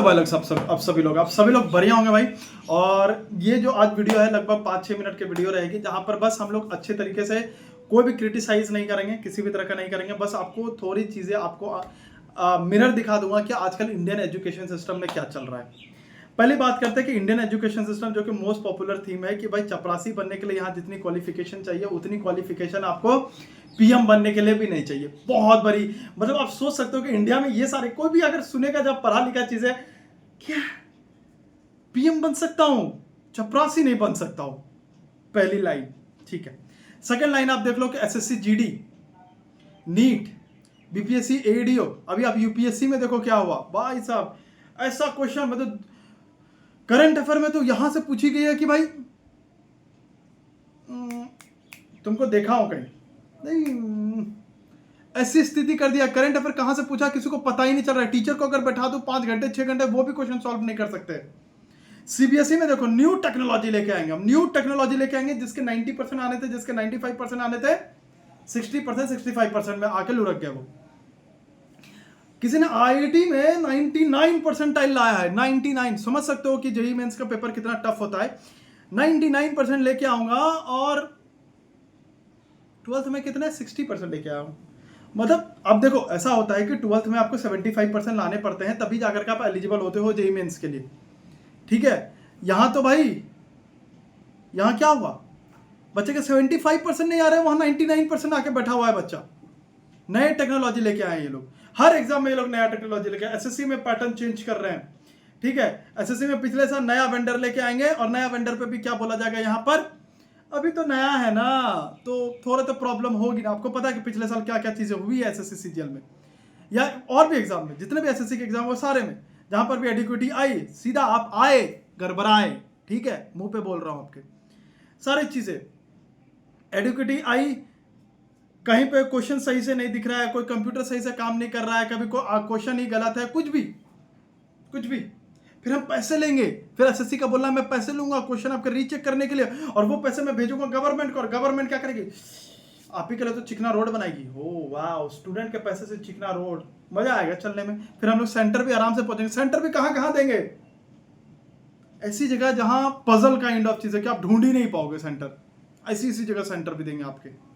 भाई लोग आप सभी लोग बढ़िया होंगे भाई। और ये जो आज वीडियो है लगभग 5-6 मिनट की वीडियो रहेगी, जहां पर बस हम लोग अच्छे तरीके से कोई भी क्रिटिसाइज नहीं करेंगे, किसी भी तरह का नहीं करेंगे। बस आपको थोड़ी चीज़ें आपको मिरर दिखा दूंगा कि आजकल इंडियन एजुकेशन सिस्टम में क्या चल रहा है। पहली बात करते हैं कि इंडियन एजुकेशन सिस्टम जो कि मोस्ट पॉपुलर थीम है कि भाई चपरासी बनने के लिए यहाँ जितनी क्वालिफिकेशन चाहिए उतनी क्वालिफिकेशन आपको पीएम बनने के लिए भी नहीं चाहिए। बहुत बड़ी मतलब आप सोच सकते हो कि इंडिया में ये सारे कोई भी अगर सुनेगा जब पढ़ा लिखा चीजें, क्या पीएम बन सकता हूं, चपरासी नहीं बन सकता हूं। पहली लाइन ठीक है। सेकंड लाइन आप देख लो कि SSC GD, NEET, BPSC, ADO. अभी आप यूपीएससी में देखो क्या हुआ भाई साहब। ऐसा क्वेश्चन मतलब करंट अफेयर में तो यहां से पूछी गई है कि भाई तुमको देखा हो कहीं नहीं, ऐसी स्थिति कर दिया। करंट अफेयर कहां से पूछा किसी को पता ही नहीं चल रहा है। टीचर को अगर बैठा दो 5 घंटे 6 घंटे वो भी क्वेश्चन सॉल्व नहीं कर सकते। सीबीएसई में देखो न्यू टेक्नोलॉजी लेके आएंगे, हम न्यू टेक्नोलॉजी लेके आएंगे। जिसके 90% आने थे, जिसके 95% आने थे, 60% 65% में आके लुढ़क गया वो। किसी ने आईआईटी में 99 परसेंटाइल लाया है। 99 समझ सकते हो कि जेईई मेंस का पेपर कितना टफ होता है। 99% लेके आऊंगा और 12th में कितने 60% लेके आया हूं। मतलब अब देखो ऐसा होता है कि 12th में आपको 75% लाने पड़ते हैं, तभी जाकर के आप एलिजिबल होते हो जेईई मेंस के लिए। ठीक है, यहां तो भाई यहां क्या हुआ, बच्चे के 75% नहीं आ रहे, वहां 99% आके बैठा हुआ है बच्चा। नए टेक्नोलॉजी लेके आए ये लोग, हर एग्जाम में ये लोग नया टेक्नोलॉजी लेके। एसएससी में पैटर्न चेंज कर रहे हैं। ठीक है, एसएससी में पिछले साल नया वेंडर लेके आएंगे और नया वेंडर पे भी क्या बोला जाएगा, यहां पर अभी तो नया है ना तो थोड़ा तो प्रॉब्लम होगी ना। आपको पता है कि पिछले साल क्या क्या चीजें हुई है एसएससी सीजीएल में या और भी एग्जाम में, जितने भी एसएससी के एग्जाम वो सारे में, जहां पर भी एडिक्विटी आई सीधा आप आए गड़बड़ाए। ठीक है, मुंह पे बोल रहा हूं आपके, सारी चीजें एडिक्विटी आई। कहीं पे क्वेश्चन सही से नहीं दिख रहा है, कोई कंप्यूटर सही से काम नहीं कर रहा है, कभी कोई क्वेश्चन ही गलत है, कुछ भी। फिर हम पैसे लेंगे, फिर एसएससी का बोलना मैं पैसे लूंगा क्वेश्चन आपके रीचेक करने के लिए, और वो पैसे मैं भेजूंगा गवर्नमेंट को, और गवर्नमेंट क्या करेगी, आप ही के लिए तो चिकना रोड बनाएगी। हो वाह, स्टूडेंट के पैसे से चिकना रोड, मजा आएगा चलने में। फिर हम लोग सेंटर भी आराम से पहुंचेंगे। सेंटर भी कहां देंगे, ऐसी जगह जहां पजल काइंड ऑफ चीज है कि आप ढूंढ ही नहीं पाओगे सेंटर, ऐसी जगह सेंटर भी देंगे आपके।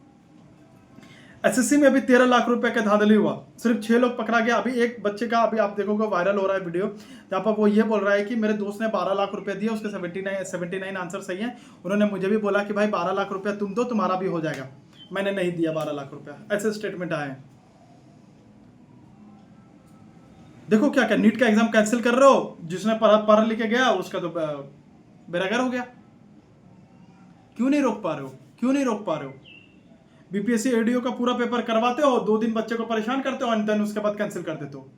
एसएससी में अभी 13 लाख रुपए का धांधली हुआ, सिर्फ 6 लोग पकड़ा गया। अभी एक बच्चे का अभी आप देखोगे वायरल हो रहा है वीडियो, जहां पर वो ये बोल रहा है कि मेरे दोस्त ने 12 लाख रुपए दिए, उसके 79 आंसर सही है। उन्होंने मुझे भी बोला कि भाई 12 लाख रुपया तुम दो, तुम्हारा भी हो जाएगा। मैंने नहीं दिया 12 लाख रुपया, ऐसे स्टेटमेंट आए हैं। देखो क्या क्या नीट का एग्जाम कैंसिल कर रहे हो, जिसने पढ़ लिखे गया उसका तो बेरागर हो गया। क्यों नहीं रोक पा रहे हो? बीपीएससी एडीओ का पूरा पेपर करवाते हो, 2 दिन बच्चे को परेशान करते हो, एंड उसके बाद कैंसिल कर देते हो।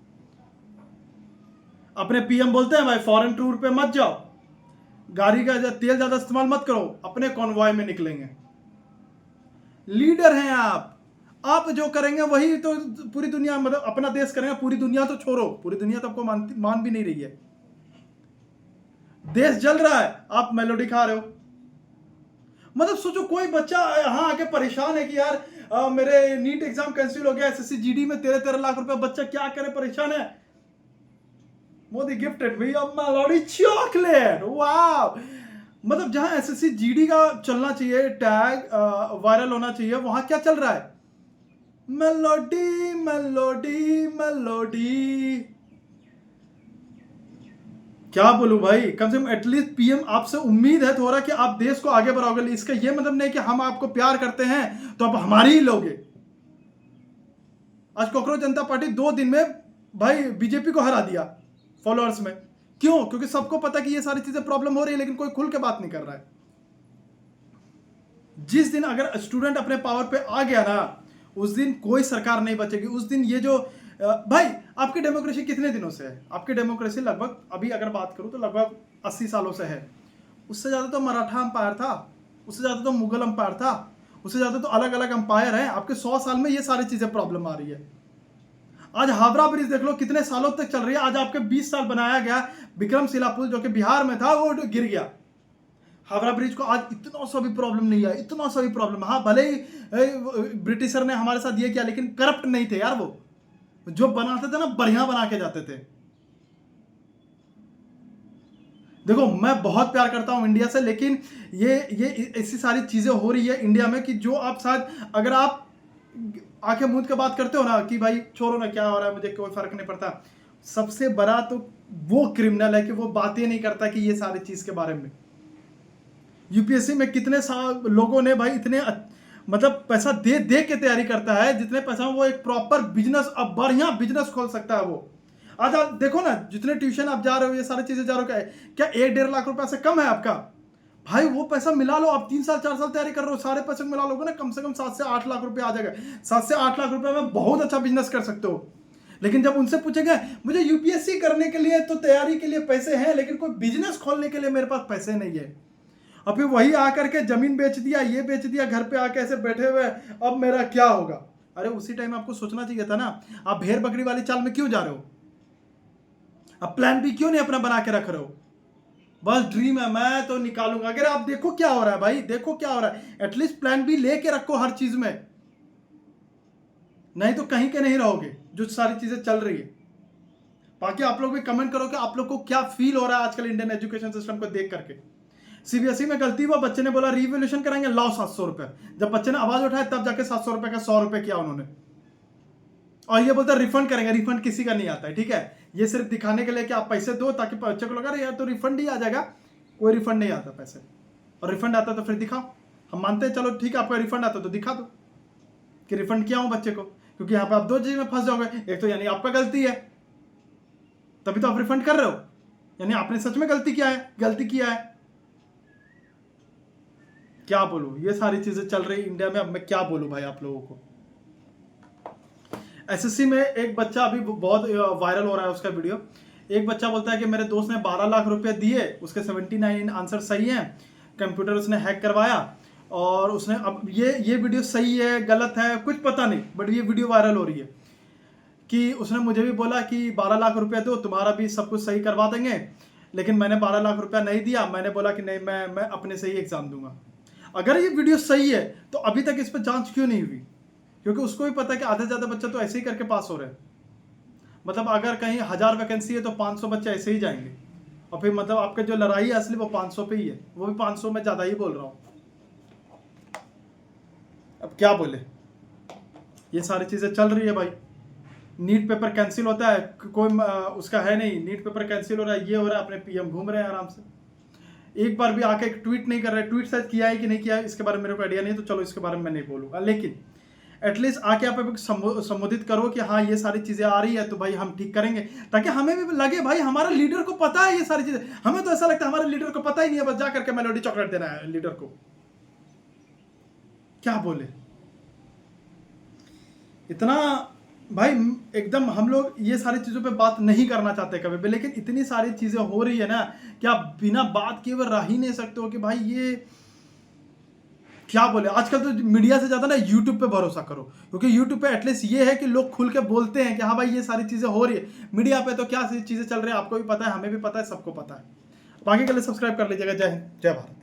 अपने पीएम बोलते हैं भाई फॉरेन टूर पे मत जाओ, गाड़ी का तेल ज्यादा इस्तेमाल मत करो, अपने कॉन्वॉय में निकलेंगे। लीडर हैं आप जो करेंगे वही तो पूरी दुनिया, मतलब अपना देश करेंगे, पूरी दुनिया तो छोड़ो, पूरी दुनिया तो आपको मान भी नहीं रही है। देश जल रहा है, आप मेलोडी खा रहे हो। मतलब सोचो कोई बच्चा यहां आके परेशान है कि यार मेरे नीट एग्जाम कैंसिल हो गया, एसएससी जीडी में 13 लाख रुपए, बच्चा क्या करे, परेशान है। मोदी गिफ्टेड मी अ मेलोडी चॉकलेट, वाह। मतलब जहां एसएससी जीडी का चलना चाहिए, टैग वायरल होना चाहिए, वहां क्या चल रहा है, मेलोडी मेलोडी मेलोडी। क्या बोलूं भाई, कम से कम एटलीस्ट पीएम आपसे उम्मीद है थोड़ा कि आप देश को आगे बढ़ाओगे। इसका ये मतलब नहीं कि हम आपको प्यार करते हैं तो आप हमारी ही लोगे। आज कॉकरोच जनता पार्टी 2 दिन में भाई बीजेपी को हरा दिया फॉलोअर्स में। क्यों? क्योंकि सबको पता कि ये सारी चीजें प्रॉब्लम हो रही है, लेकिन कोई खुल के बात नहीं कर रहा है। जिस दिन अगर स्टूडेंट अपने पावर पे आ गया ना, उस दिन कोई सरकार नहीं बचेगी। उस दिन ये जो भाई आपकी डेमोक्रेसी कितने दिनों से है? आपकी डेमोक्रेसी लगभग अभी अगर बात करूं तो लगभग 80 सालों से है। उससे ज़्यादा तो मराठा अंपायर था, उससे ज़्यादा तो मुगल अंपायर था, उससे ज़्यादा तो अलग अलग अंपायर हैं। आपके 100 साल में ये सारी चीज़ें प्रॉब्लम आ रही है। आज हावड़ा ब्रिज देख लो कितने सालों तक चल रही है। आज आपके 20 साल बनाया गया विक्रमशिला पुल जो कि बिहार में था, वो गिर गया। हावड़ा ब्रिज को आज इतना सा भी प्रॉब्लम नहीं है, इतना सा भी प्रॉब्लम। हाँ भले ही ब्रिटिशर ने हमारे साथ ये किया, लेकिन करप्ट नहीं थे यार। वो जो बनाते थे ना बढ़िया बना के जाते थे। देखो मैं बहुत प्यार करता हूँ इंडिया से, लेकिन ये ऐसी सारी चीज़ें हो रही है इंडिया में कि जो आप शायद अगर आप आंखें मूंद के बात करते हो ना कि भाई छोड़ो ना क्या हो रहा है, मुझे कोई फर्क नहीं पड़ता, सबसे बड़ा तो वो क्रिमिनल है कि वो बातें नहीं करता कि ये सारी चीज़ के बारे में। यूपीएससी में कितने लोगों ने भाई इतने मतलब पैसा दे दे के तैयारी करता है, जितने पैसा वो एक प्रॉपर बिजनेस, अब बढ़िया बिजनेस खोल सकता है वो। आज आप देखो ना, जितने ट्यूशन आप जा रहे हो, ये सारी चीजें जा रहे हो, क्या 1-1.5 लाख रुपया से कम है आपका? भाई वो पैसा मिला लो, आप 3 साल 4 साल तैयारी कर रहे हो, सारे पैसे मिला लोगे ना, कम से कम 7 से 8 लाख रुपया आ जाएगा। 7 से 8 लाख रुपया में बहुत अच्छा बिजनेस कर सकते हो। लेकिन जब उनसे पूछेंगे मुझे यूपीएससी करने के लिए तो तैयारी के लिए पैसे हैं, लेकिन कोई बिजनेस खोलने के लिए मेरे पास पैसे नहीं है, और फिर वही आकर के जमीन बेच दिया, ये बेच दिया, घर पे आके ऐसे बैठे हुए, अब मेरा क्या होगा? अरे उसी टाइम आपको सोचना चाहिए था ना, आप भेड़ बकरी वाली चाल में क्यों जा रहे हो? अब प्लान बी क्यों नहीं अपना बना के रख रहे हो? बस ड्रीम है मैं तो निकालूंगा। अगर आप देखो क्या हो रहा है भाई, देखो क्या हो रहा है, एटलीस्ट प्लान बी लेके रखो हर चीज में, नहीं तो कहीं के नहीं रहोगे जो सारी चीजें चल रही है। बाकी आप लोग भी कमेंट करो कि आप लोग को क्या फील हो रहा है आजकल इंडियन एजुकेशन सिस्टम को देख करके। सीबीएसई में गलती हुआ, बच्चे ने बोला रिवोल्यूशन कराएंगे, लाओ 700 रुपए। जब बच्चे ने आवाज उठाया तब जाके 700 रुपए का 100 रुपए किया उन्होंने, और ये बोलते रिफंड करेंगे। रिफंड किसी का नहीं आता है, ठीक है, ये सिर्फ दिखाने के लिए कि आप पैसे दो ताकि बच्चे को लगा यार तो रिफंड ही आ जाएगा। कोई रिफंड नहीं आता पैसे, और रिफंड आता तो फिर दिखाओ, हम मानते हैं, चलो ठीक है आपका रिफंड आता तो दिखा दो कि रिफंड किया हूं बच्चे को, क्योंकि यहाँ पे आप 2 चीज में फंस जाओगे। एक तो यानी आपका गलती है, तभी तो आप रिफंड कर रहे हो, यानी आपने सच में गलती किया है। क्या बोलूं, ये सारी चीजें चल रही इंडिया में, अब मैं क्या बोलूं भाई आप लोगों को। एसएससी में एक बच्चा अभी बहुत वायरल हो रहा है उसका वीडियो। एक बच्चा बोलता है कि मेरे दोस्त ने 12 लाख रुपए दिए, उसके 79 आंसर सही हैं, कंप्यूटर उसने हैक करवाया, और उसने अब ये वीडियो सही है गलत है कुछ पता नहीं, बट ये वीडियो वायरल हो रही है कि उसने मुझे भी बोला कि 12 लाख रुपया दो, तुम्हारा भी सब कुछ सही करवा देंगे, लेकिन मैंने 12 लाख रुपया नहीं दिया, मैंने बोला कि नहीं मैं अपने से ही एग्जाम दूंगा। अगर ये वीडियो सही है तो अभी तक इस पर जांच क्यों नहीं हुई? क्योंकि उसको भी पता है कि आधे से ज़्यादा बच्चे तो ऐसे ही करके पास हो रहे हैं। मतलब अगर कहीं 1000 वैकेंसी है तो 500 बच्चे ऐसे ही जाएंगे, और फिर मतलब आपका जो लड़ाई है असली वो 500 पे ही है, वो भी 500 में ज़्यादा ही बोल रहा हूँ। अब क्या बोले, ये सारी चीज़ें चल रही है भाई। नीट पेपर कैंसिल होता है, कोई उसका है नहीं, नीट पेपर कैंसिल हो रहा है, ये हो रहा है, अपने पीएम घूम रहे हैं आराम से, एक बार भी आके एक ट्वीट नहीं कर रहे। ट्वीट शायद किया है कि नहीं किया है इसके बारे में मेरे को आइडिया नहीं, तो चलो इसके बारे में मैं नहीं बोलूँगा, लेकिन एटलीस्ट आके आप संबोधित करो कि हाँ ये सारी चीज़ें आ रही है तो भाई हम ठीक करेंगे, ताकि हमें भी लगे भाई हमारा लीडर को पता है ये सारी चीज़ें। हमें तो ऐसा लगता है हमारे लीडर को पता ही नहीं है, बस जा करके मेलोडी चॉकलेट देना है लीडर को। क्या बोले इतना भाई, एकदम हम लोग ये सारी चीज़ों पे बात नहीं करना चाहते कभी भी, लेकिन इतनी सारी चीज़ें हो रही है ना कि आप बिना बात किए हुए रह ही नहीं सकते हो कि भाई ये क्या बोले। आजकल तो मीडिया से ज़्यादा ना यूट्यूब पे भरोसा करो, क्योंकि यूट्यूब पे एटलीस्ट ये है कि लोग खुल के बोलते हैं कि हाँ भाई ये सारी चीज़ें हो रही है। मीडिया पे तो क्या चीज़ें चल रही है आपको भी पता है, हमें भी पता है, सबको पता है। बाकी के लिए सब्सक्राइब कर लीजिएगा। जय हिंद, जय भारत।